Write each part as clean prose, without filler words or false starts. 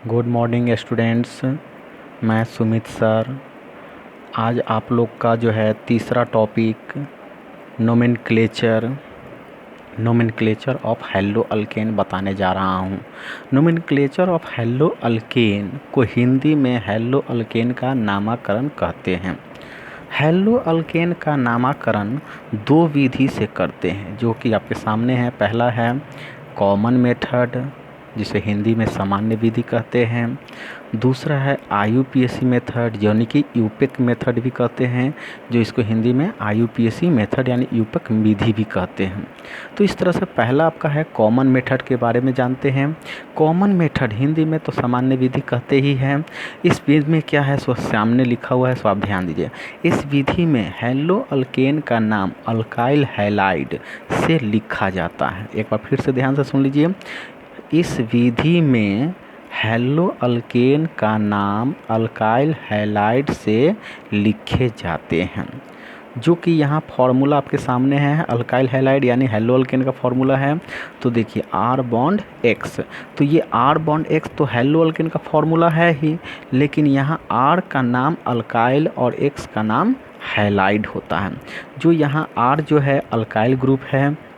Good morning students. मैं Sumit sir आज आप लोग का जो है तीसरा topic nomenclature of hello alkane बताने जा रहा हूँ। नोमेनक्लेचर ऑफ हैलो अल्केन को हिंदी में हैलो अल्केन का नामकरण कहते हैं। हैलो अल्केन का नामकरण दो विधि से करते हैं जो कि आपके सामने है। पहला है कॉमन मेथड जिसे हिंदी में सामान्य विधि कहते हैं। दूसरा है IUPAC मेथड यानी कि यूपेक मेथड भी कहते हैं, जो इसको हिंदी में IUPAC मेथड यानी यूपेक विधि भी कहते हैं। तो इस तरह से पहला आपका है कॉमन मेथड के बारे में जानते हैं। कॉमन मेथड हिंदी में तो सामान्य विधि कहते ही हैं। इस विधि में क्या है सो सामने लिखा हुआ है, सो आप ध्यान दीजिए। इस विधि में हैलो अल्केन का नाम अल्काइल हैलाइड से लिखा जाता है। एक बार फिर से ध्यान से सुन लीजिए। इस विधि में हैलो अल्केन का नाम अल्काइल हैलाइड से लिखे जाते हैं, जो कि यहाँ फॉर्मूला आपके सामने है। अल्काइल हैलाइड यानी हैलो अल्केन का फॉर्मूला है। तो देखिए R बॉन्ड X, तो ये R बॉन्ड X तो हैलो अल्केन का फॉर्मूला है ही, लेकिन यहाँ R का नाम अल्काइल और X का नाम हैलाइड होता है। जो यहाँ R जो है अल्काइल ग्रुप है,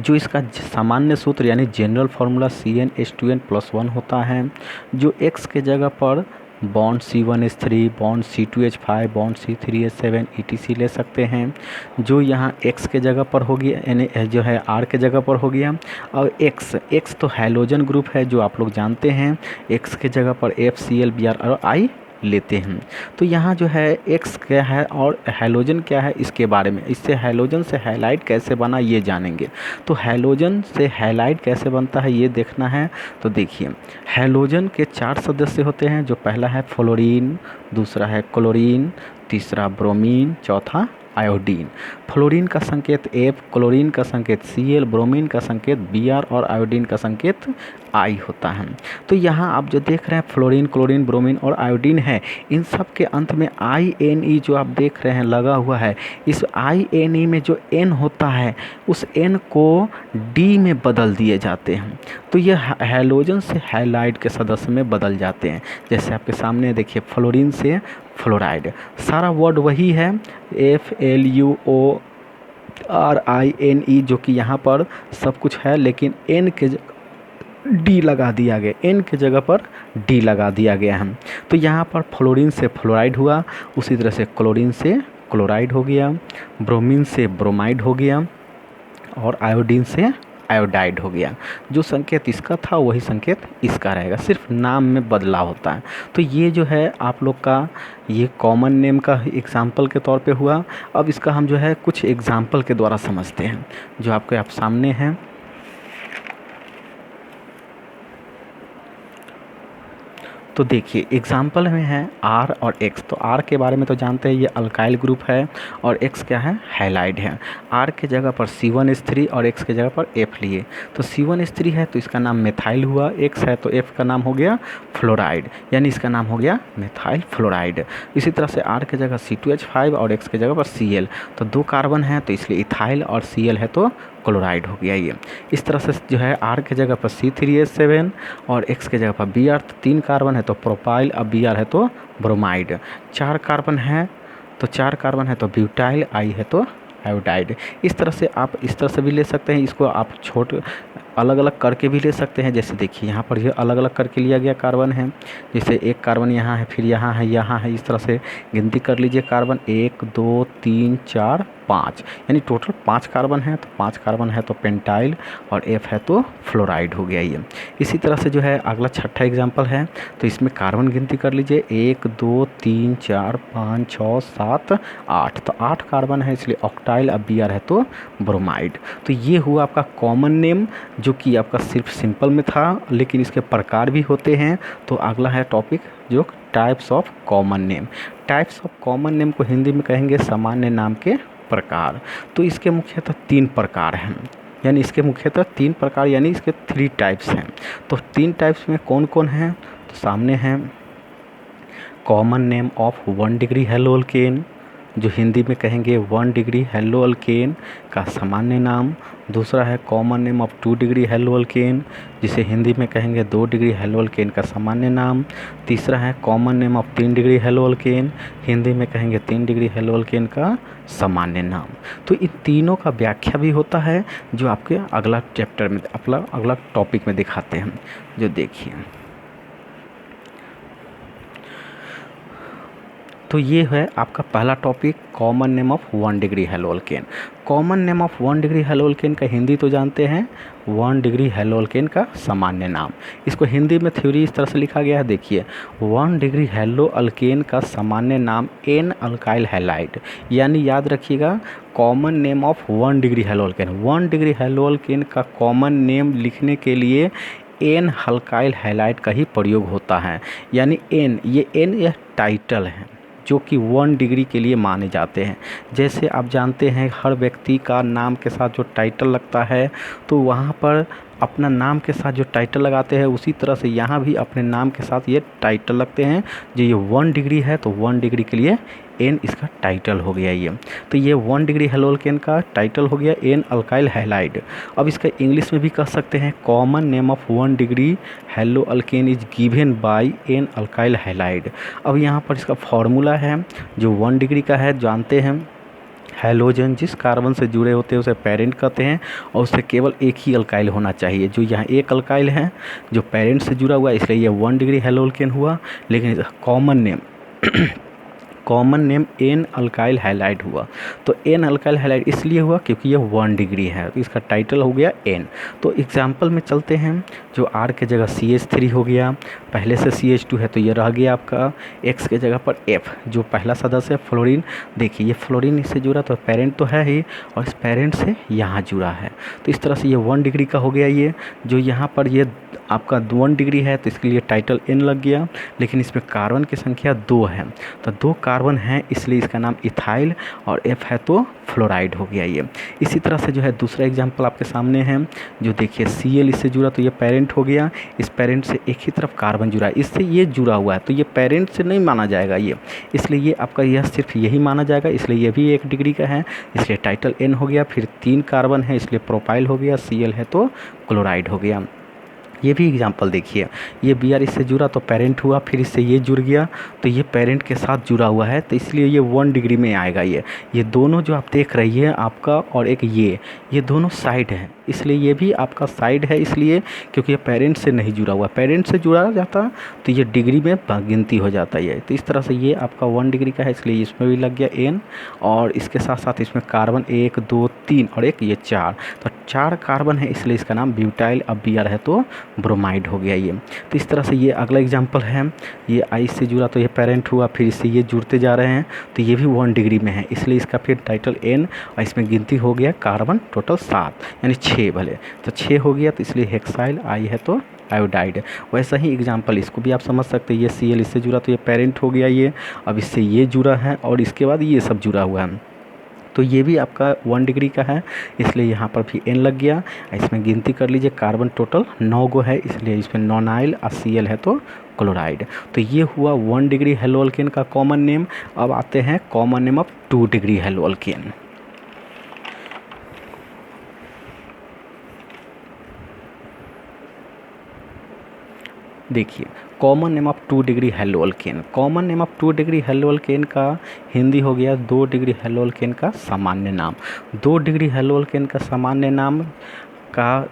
जो इसका सामान्य सूत्र यानी जनरल फार्मूला CnH2n+1 होता है। जो X के जगह पर bond C1H3, bond C2H5, bond C3H7 ETC ले सकते हैं। जो यहाँ X के जगह पर होगी यानी जो है R के जगह पर हो गया। और X तो हैलोजन ग्रुप है जो आप लोग जानते हैं। X के जगह पर FCl, Br और I लेते हैं। तो यहाँ जो है X क्या है और हैलोजन क्या है इसके बारे में, इससे हैलोजन से हैलाइड कैसे बना ये जानेंगे। तो हैलोजन से हैलाइड कैसे बनता है ये देखना है। तो देखिए हैलोजन के 4 सदस्य होते हैं। जो पहला है फ्लोरीन, दूसरा है क्लोरीन, तीसरा ब्रोमीन, चौथा आयोडीन। फ्लोरीन का संकेत F, क्लोरीन का संकेत Cl, ब्रोमीन का संकेत Br और आयोडीन का संकेत I होता है। तो यहाँ आप जो देख रहे हैं फ्लोरीन, क्लोरीन, ब्रोमीन और आयोडीन है, इन सब के अंत में INE जो आप देख रहे हैं लगा हुआ है। इस INE में जो N होता है उस N को D में बदल दिए जाते हैं। तो ये हैलोजन से हैलाइड के सदस्य में बदल जाते हैं। जैसे आपके सामने देखिए फ्लोरीन से फ्लोराइड, सारा वर्ड वही है FLUORINE, जो कि यहाँ पर सब कुछ है, लेकिन N के डी लगा दिया गया, N के जगह पर D लगा दिया गया है। तो यहाँ पर फ्लोरीन से फ्लोराइड हुआ, उसी तरह से क्लोरीन से क्लोराइड हो गया, ब्रोमीन से ब्रोमाइड हो गया और आयोडीन से आयोडाइड हो गया। जो संकेत इसका था वही संकेत इसका रहेगा, सिर्फ नाम में बदलाव होता है। तो ये जो है आप लोग का ये कॉमन नेम का एग्जाम्पल के तौर पे हुआ। अब इसका हम जो है कुछ एग्जाम्पल के द्वारा समझते हैं जो आपके आप सामने हैं। तो देखिए एग्जाम्पल में है R और X। तो R के बारे में तो जानते हैं, ये अल्काइल ग्रुप है और X क्या है, हैलाइड है। R के जगह पर C1H3 और X के जगह पर F लिए। तो C1H3 है तो इसका नाम मेथाइल हुआ, X है तो F का नाम हो गया फ्लोराइड, यानी इसका नाम हो गया मेथाइल फ्लोराइड। इसी तरह से R के जगह C2H5 और X के जगह पर Cl, तो 2 कार्बन है तो इसलिए इथाइल और Cl है तो क्लोराइड हो गया ये। इस तरह से जो है R के जगह पर C3H7 और X के जगह पर Br, तो 3 कार्बन है तो प्रोपाइल, अब Br है तो ब्रोमाइड। 4 कार्बन है तो ब्यूटाइल, I है तो आयोडाइड। इस तरह से आप इस तरह से भी ले सकते हैं, इसको आप अलग अलग करके भी ले सकते हैं। जैसे देखिए यहाँ पर ये अलग अलग करके लिया गया कार्बन है, जैसे एक कार्बन यहाँ है, फिर यहाँ है, यहाँ है, इस तरह से गिनती कर लीजिए कार्बन 1 2 3 4 5, यानी टोटल 5 कार्बन है। तो 5 कार्बन है तो पेंटाइल और F है तो फ्लोराइड हो गया ये। इसी तरह से जो है अगला छठा एग्जाम्पल है, तो इसमें कार्बन गिनती कर लीजिए 1 2 3 4 5 6 7 8, तो 8 कार्बन है इसलिए ऑक्टाइल, अब Br है तो ब्रोमाइड। तो ये हुआ आपका कॉमन नेम, जो कि आपका सिर्फ सिंपल में था, लेकिन इसके प्रकार भी होते हैं। तो अगला है टॉपिक जो types of common name. Types of common name को हिंदी में कहेंगे सामान्य नाम के प्रकार। तो इसके मुख्यतः 3 प्रकार हैं, यानी इसके मुख्यतः 3 प्रकार यानी इसके 3 टाइप्स हैं। तो 3 टाइप्स में कौन कौन हैं, तो सामने हैं common name of 1 degree hello alkane, जो हिंदी में कहेंगे 1 डिग्री हेलो अल्केन का सामान्य नाम। दूसरा है common name of 2 degree hello alkane, जिसे हिंदी में कहेंगे 2 डिग्री हेलो अल्केन का सामान्य नाम। तीसरा है common name of 3 degree hello alkane, Hindi में कहेंगे 3 डिग्री हेलो अल्केन का सामान्य नाम। तो इन तीनों का व्याख्या भी होता है, जो आपके अगला चैप्टर में अगला टॉपिक में दिखाते हैं। जो देखिए, तो ये है आपका पहला topic, common name of 1 degree hello alkane. Common name of 1 degree hello alkane का हिंदी तो जानते हैं, 1 डिग्री हेलो अल्केन का सामान्य नाम। इसको हिंदी में थ्योरी इस तरह से लिखा गया है, देखिए 1 डिग्री हेलो अल्केन का सामान्य नाम एन अल्काइल हैलाइड, यानी याद रखिएगा common name of 1 degree hello alkane. 1 degree hello alkane का कॉमन नेम लिखने के लिए एन अल्काइल हैलाइड का ही प्रयोग होता है, यानी एन, यह टाइटल है जो कि 1 डिग्री के लिए माने जाते हैं। जैसे आप जानते हैं हर व्यक्ति का नाम के साथ जो टाइटल लगता है, तो वहाँ पर अपना नाम के साथ जो टाइटल लगाते हैं, उसी तरह से यहाँ भी अपने नाम के साथ ये टाइटल लगते हैं। जो ये 1 डिग्री है, तो 1 डिग्री के लिए एन इसका टाइटल हो गया ये। तो ये 1 डिग्री हेलो अल्केन का टाइटल हो गया एन अल्काइल हैलाइड। अब इसका इंग्लिश में भी कह सकते हैं, common name of 1 degree hello alkane is given by an alkyl halide. अब यहाँ पर इसका फॉर्मूला है, जो 1 डिग्री का है, जानते हैं हैलोजन जिस कार्बन से जुड़े होते हैं उसे पेरेंट कहते हैं, और उससे केवल एक ही अल्काइल होना चाहिए। जो यहाँ एक अल्काइल है जो पेरेंट से जुड़ा हुआ है, इसलिए ये 1 डिग्री हेलो अल्केन हुआ। लेकिन common name an alkyl halide हुआ। तो एन अल्काइल हैलाइड इसलिए हुआ क्योंकि ये 1 डिग्री है, तो इसका टाइटल हो गया एन। तो एग्जाम्पल में चलते हैं, जो आर के जगह CH3 हो गया, पहले से CH2 है तो ये रह गया आपका X के जगह पर F, जो पहला सदस्य है फ्लोरीन। देखिए ये फ्लोरीन इससे जुड़ा तो पेरेंट तो है ही, और इस पेरेंट से यहाँ जुड़ा है, तो इस तरह से ये 1 डिग्री का हो गया ये। जो यहाँ पर ये आपका 1 डिग्री है, तो इसके लिए टाइटल एन लग गया। लेकिन इसमें कार्बन की संख्या 2 है, तो 2 कार्बन है, इसलिए इसका नाम इथाइल, और F है तो फ्लोराइड हो गया ये। इसी तरह से जो है दूसरा एग्जांपल आपके सामने है, जो देखिए Cl इससे जुड़ा तो ये पेरेंट हो गया। इस पेरेंट से एक ही तरफ कार्बन जुड़ा है, इससे ये जुड़ा हुआ है, तो ये पेरेंट से नहीं माना जाएगा ये, इसलिए ये आपका यह सिर्फ यही माना जाएगा, इसलिए ये भी 1 डिग्री का है, इसलिए टाइटल एन हो गया। फिर 3 कार्बन है, इसलिए प्रोपाइल हो गया, Cl है तो क्लोराइड हो गया। ये भी एग्जाम्पल देखिए, ये Br इससे जुड़ा तो पेरेंट हुआ, फिर इससे ये जुड़ गया, तो ये पेरेंट के साथ जुड़ा हुआ है, तो इसलिए ये 1 डिग्री में आएगा ये दोनों जो आप देख रही है आपका, और एक ये दोनों साइड हैं, इसलिए ये भी आपका साइड है, इसलिए क्योंकि ये पेरेंट से नहीं जुड़ा हुआ। पेरेंट से जुड़ा जाता तो ये डिग्री में गिनती हो जाता है। तो इस तरह से ये आपका 1 डिग्री का है, इसलिए इसमें भी लग गया एन, और इसके साथ साथ इसमें कार्बन 1 2 3 और एक ये 4, तो 4 कार्बन है, इसलिए इसका नाम ब्यूटाइल। अब Br है तो ब्रोमाइड हो गया ये। तो इस तरह से ये अगला एग्जाम्पल है, ये I से जुड़ा तो ये पेरेंट हुआ, फिर इससे ये जुड़ते जा रहे हैं, तो ये भी 1 डिग्री में है, इसलिए इसका फिर टाइटल एन, और इसमें गिनती हो गया कार्बन टोटल 7, यानी 6 भले, तो 6 हो गया, तो इसलिए हेक्साइल, I है तो आयोडाइड। वैसा ही एग्जाम्पल इसको भी आप समझ सकते हैं, ये Cl इससे जुड़ा तो ये पेरेंट हो गया ये, अब इससे ये जुड़ा है, और इसके बाद ये सब जुड़ा हुआ है, तो ये भी आपका 1 डिग्री का है, इसलिए यहाँ पर भी एन लग गया। इसमें गिनती कर लीजिए, कार्बन टोटल 9 गो है, इसलिए इसमें नॉनाइल, और Cl है तो क्लोराइड। तो ये हुआ 1 डिग्री हेलो अल्केन का कॉमन नेम। अब आते हैं common name of 2 degree hello alkane. देखिए common name of 2 degree hello alkane. Common name of 2 degree hello alkane का हिंदी हो गया 2 डिग्री हेलो अल्केन का सामान्य नाम। 2 डिग्री हेलो अल्केन का सामान्य नाम का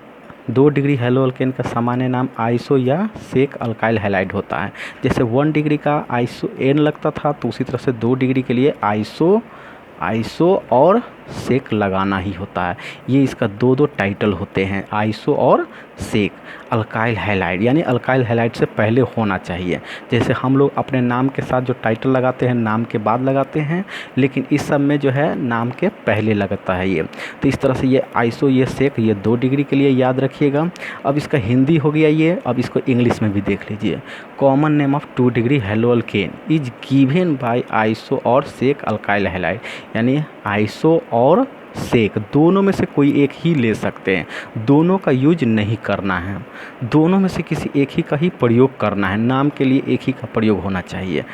2 डिग्री हेलो अल्केन का सामान्य नाम आइसो या सेक अल्काइल हैलाइड होता है। जैसे 1 डिग्री का आइसो एन लगता था, तो उसी तरह से 2 डिग्री के लिए आइसो और सेक लगाना ही होता है। ये इसका 2 टाइटल होते हैं, आइसो और सेक अल्काइल हैलाइड, यानी अल्काइल हैलाइड से पहले होना चाहिए। जैसे हम लोग अपने नाम के साथ जो टाइटल लगाते हैं नाम के बाद लगाते हैं, लेकिन इस सब में जो है नाम के पहले लगता है ये। तो इस तरह से ये आइसो, ये सेक, ये 2 डिग्री के लिए याद रखिएगा। अब इसका हिंदी हो गया ये, अब इसको इंग्लिश में भी देख लीजिए। Common name of 2 degree hello alkane is given bye iso और सेक अल्काइल हैलाइड, यानी आइसो और सेक, दोनों में से कोई एक ही ले सकते हैं, दोनों का यूज नहीं करना है, दोनों में से किसी एक ही का ही प्रयोग करना है। नाम के लिए एक ही का प्रयोग होना चाहिए।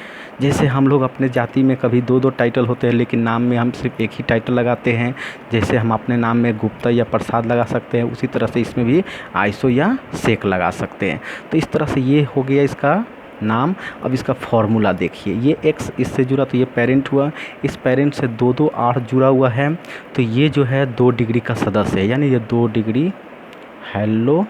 जैसे हम लोग अपने जाति में कभी दो दो टाइटल होते हैं, लेकिन नाम में हम सिर्फ एक ही टाइटल लगाते हैं। जैसे हम अपने नाम में गुप्ता या प्रसाद लगा सकते हैं, उसी तरह से इसमें भी आइसो या सेक लगा सकते हैं। तो इस तरह से ये हो गया इसका नाम। अब इसका फॉर्मूला देखिए, ये x इससे जुड़ा तो ये पेरेंट हुआ, इस पेरेंट से 2 8 जुड़ा हुआ है, तो ये जो है 2 डिग्री का सदस्य है, यानी ये 2 डिग्री हेलो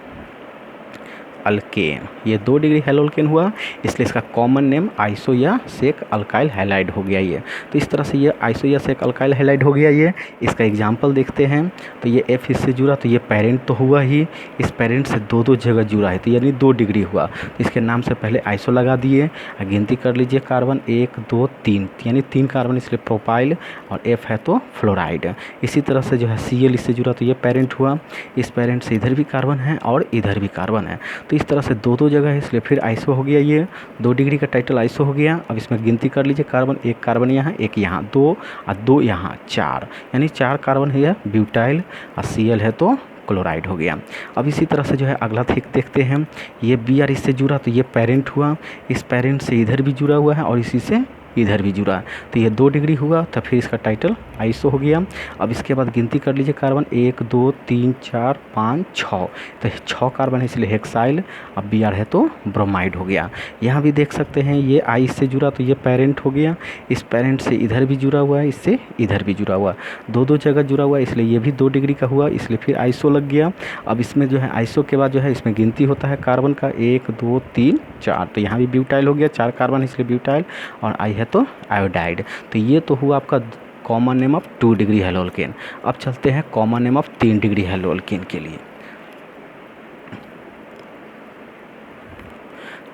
अल्केन, ये 2 डिग्री हेलो अल्केन हुआ, इसलिए इसका कॉमन नेम आइसो या सेक अल्काइल हैलाइड हो गया ये। तो इस तरह से ये आइसो या सेक अल्काइल हैलाइड हो गया ये। इसका एग्जांपल देखते हैं, तो ये F इससे जुड़ा तो ये पेरेंट तो हुआ ही, इस पेरेंट से 2 जगह जुड़ा है, तो यानी 2 डिग्री हुआ, तो इसके नाम से पहले आइसो लगा दिए। गिनती कर लीजिए कार्बन 1 2 3, यानी 3 कार्बन, इसलिए प्रोपाइल, और F है तो फ्लोराइड। इसी तरह से जो है Cl इससे जुड़ा तो ये पेरेंट हुआ, इस पेरेंट से इधर भी कार्बन है और इधर भी कार्बन है, तो इस तरह से 2 जगह है, इसलिए फिर आइसो हो गया ये, 2 डिग्री का टाइटल आइसो हो गया। अब इसमें गिनती कर लीजिए कार्बन, 1 कार्बन यहाँ, 1 यहाँ, 2 और 2 यहाँ, 4, यानी 4 कार्बन है ब्यूटाइल, और Cl है तो क्लोराइड हो गया। अब इसी तरह से जो है अगला देखते हैं, ये Br इससे जुड़ा तो ये पेरेंट हुआ, इस पेरेंट से इधर भी जुड़ा हुआ है और इसी से इधर भी जुड़ा, तो ये 2 डिग्री हुआ, तो फिर इसका टाइटल आइसो हो गया। अब इसके बाद गिनती कर लीजिए कार्बन, 1 2 3 4 5 6, तो 6 कार्बन है, इसलिए हेक्साइल। अब Br है तो ब्रोमाइड हो गया। यहाँ भी देख सकते हैं, ये I इससे जुड़ा तो ये पेरेंट हो गया, इस पेरेंट से इधर भी जुड़ा हुआ है, इससे इधर भी जुड़ा हुआ, 2 जगह जुड़ा हुआ है, इसलिए ये भी 2 डिग्री का हुआ, इसलिए फिर आइसो लग गया। अब इसमें जो है आइसो के बाद जो है इसमें गिनती होता है कार्बन का, 1 2 3 4, तो यहाँ भी ब्यूटाइल हो गया, 4 कार्बन है इसलिए ब्यूटाइल, और I है तो आयोडाइड। तो ये तो हुआ आपका common name of 2 degree hello alkane. अब चलते हैं common name of 3 degree hello alkane के लिए।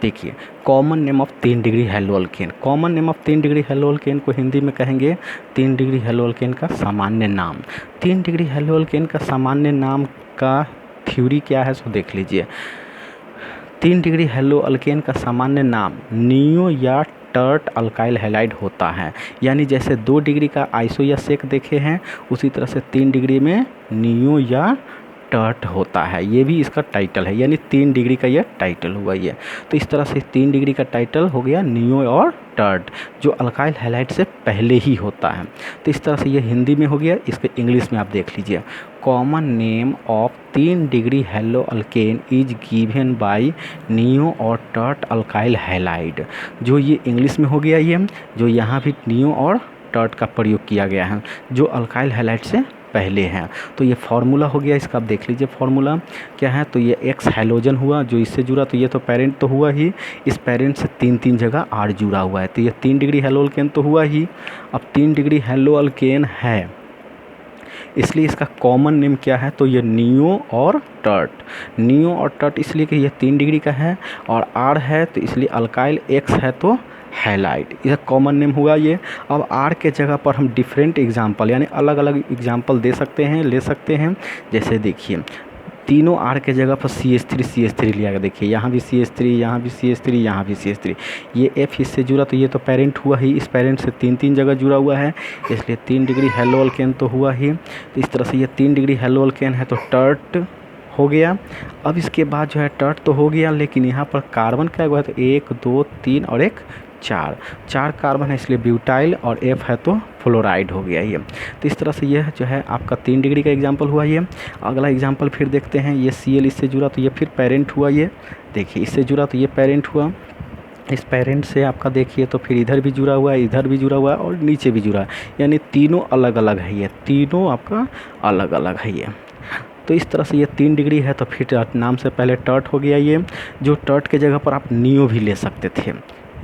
देखिए, common name of 3 degree hello alkane, common name of 3 degree hello alkane को हिंदी में कहेंगे 3 डिग्री हेलो अल्केन का सामान्य नाम। 3 डिग्री हेलो अल्केन का सामान्य नाम का थ्योरी क्या है, सो देख लीजिए। 3 डिग्री हेलो अल्केन का सामान्य नाम नियो या टर्ट अल्काइल हैलाइड होता है, यानी जैसे 2 डिग्री का आइसो या सेक देखे हैं, उसी तरह से 3 डिग्री में नियो या टर्ट होता है, ये भी इसका टाइटल है, यानी 3 डिग्री का ये टाइटल हुआ ये। तो इस तरह से 3 डिग्री का टाइटल हो गया नियो और टर्ट, जो अल्काइल हैलाइड से पहले ही होता है। तो इस तरह से ये हिंदी में हो गया। इसके इंग्लिश में आप देख लीजिए, common name of 3 degree hello alkane is given bye neo और टर्ट अल्काइल हैलाइड। जो ये इंग्लिश में हो गया ये, जो यहाँ भी नियो और टर्ट का प्रयोग किया गया है, जो अल्काइल हैलाइड से पहले हैं। तो ये फार्मूला हो गया इसका, आप देख लीजिए फार्मूला क्या है। तो ये एक्स हैलोजन हुआ, जो इससे जुड़ा, तो ये तो पेरेंट तो हुआ ही, इस पेरेंट से 3 जगह आर जुड़ा हुआ है, तो ये 3 डिग्री हेलो अल्केन तो हुआ ही। अब 3 डिग्री हेलो अल्केन है, इसलिए इसका कॉमन नेम क्या है, तो ये नियो और टर्ट। नियो और टर्ट इसलिए कि ये 3 डिग्री का है और आर है, तो इसलिए अल्काइल एक्स है तो हैलाइड, यह कॉमन नेम हुआ ये। अब आर के जगह पर हम डिफरेंट एग्जाम्पल, यानी अलग अलग एग्जाम्पल दे सकते हैं, ले सकते हैं। जैसे देखिए, तीनों आर के जगह पर CH3 लिया गया। देखिए यहाँ भी CH3, यहाँ भी CH3, यहाँ भी CH3। ये F इससे जुड़ा, तो ये तो पेरेंट हुआ ही, इस पेरेंट से 3 जगह जुड़ा हुआ है, इसलिए 3 डिग्री हेलो अल्केन तो हुआ ही। तो इस तरह से ये 3 डिग्री हेलो अल्केन है तो टर्ट हो गया। अब इसके बाद जो है टर्ट तो हो गया, लेकिन यहाँ पर कार्बन क्या हुआ है, तो 1 2 3 और 1 4 कार्बन है, इसलिए ब्यूटाइल, और F है तो फ्लोराइड हो गया ये। तो इस तरह से यह जो है आपका 3 डिग्री का एग्जाम्पल हुआ ये। अगला एग्जाम्पल फिर देखते हैं, ये Cl इससे जुड़ा, तो ये फिर पेरेंट हुआ ये। देखिए इससे जुड़ा तो ये पेरेंट हुआ, इस पेरेंट से आपका देखिए तो फिर इधर भी जुड़ा हुआ है, इधर भी जुड़ा हुआ है और नीचे भी जुड़ा है, यानी तीनों अलग अलग है, ये तीनों आपका अलग अलग है ये। तो इस तरह से ये 3 डिग्री है, तो फिर नाम से पहले टर्ट हो गया ये। जो टर्ट के जगह पर आप नियो भी ले सकते थे,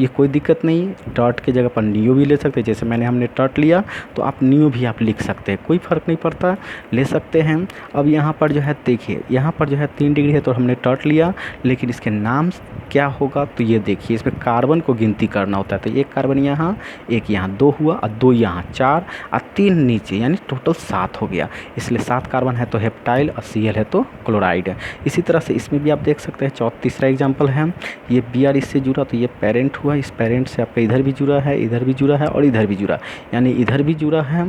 ये कोई दिक्कत नहीं, टर्ट के जगह पर नियो भी ले सकते हैं। जैसे हमने टर्ट लिया, तो आप नियो भी आप लिख सकते हैं, कोई फ़र्क नहीं पड़ता, ले सकते हैं। अब यहाँ पर जो है देखिए, यहाँ पर जो है 3 डिग्री है तो हमने टर्ट लिया, लेकिन इसके नाम क्या होगा, तो ये देखिए इसमें कार्बन को गिनती करना होता है। तो 1 कार्बन यहाँ, 1 यहाँ, 2 हुआ, और 2 यहाँ, 4 और 3 नीचे, यानी टोटल 7 हो गया, इसलिए 7 कार्बन है तो हेप्टाइल, और Cl है तो क्लोराइड है। इसी तरह से इसमें भी आप देख सकते हैं, तीसरा एग्जाम्पल है, ये Br इससे जुड़ा, तो ये पेरेंट हुआ, हुआ, इस पेरेंट से आपका इधर भी जुड़ा है, इधर भी जुड़ा है और इधर भी जुड़ा, यानी इधर भी जुड़ा है,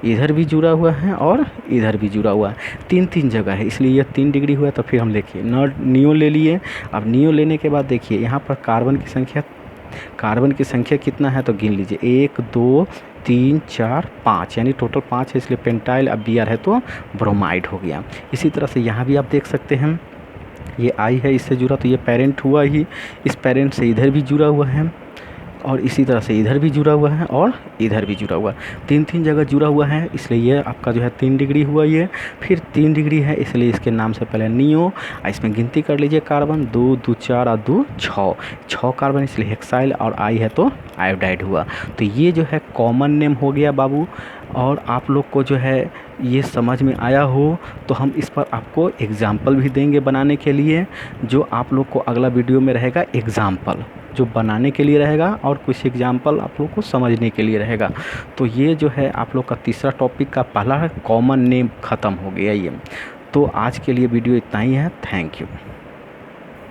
इधर भी जुड़ा हुआ है और इधर भी जुड़ा हुआ है, 3 जगह है, इसलिए यह 3 डिग्री हुआ। तो फिर हम देखिए नियो ले लिए। अब नियो लेने के बाद देखिए यहाँ पर कार्बन की संख्या कितना है तो गिन लीजिए, 1 2 3 4 5, यानी टोटल 5 है, इसलिए पेंटाइल। अब Br है तो ब्रोमाइड हो गया। इसी तरह से यहाँ भी आप देख सकते हैं, ये I है, इससे जुड़ा, तो ये पेरेंट हुआ ही, इस पेरेंट से इधर भी जुड़ा हुआ है और इसी तरह से इधर भी जुड़ा हुआ है और इधर भी जुड़ा हुआ है, 3 जगह जुड़ा हुआ है, इसलिए ये आपका जो है 3 डिग्री हुआ ये। फिर 3 डिग्री है, इसलिए इसके नाम से पहले नियो, इसमें गिनती कर लीजिए कार्बन, 2 2 4 और 2 6 कार्बन, इसलिए हेक्साइल, और I है तो आयोडाइड हुआ। तो ये जो है कॉमन नेम हो गया बाबू। और आप लोग को जो है ये समझ में आया हो तो हम इस पर आपको एग्ज़ाम्पल भी देंगे बनाने के लिए, जो आप लोग को अगला वीडियो में रहेगा एग्ज़ाम्पल, जो बनाने के लिए रहेगा और कुछ एग्जाम्पल आप लोग को समझने के लिए रहेगा। तो ये जो है आप लोग का तीसरा टॉपिक का पहला कॉमन नेम ख़त्म हो गया ये। तो आज के लिए वीडियो इतना ही है। Thank you.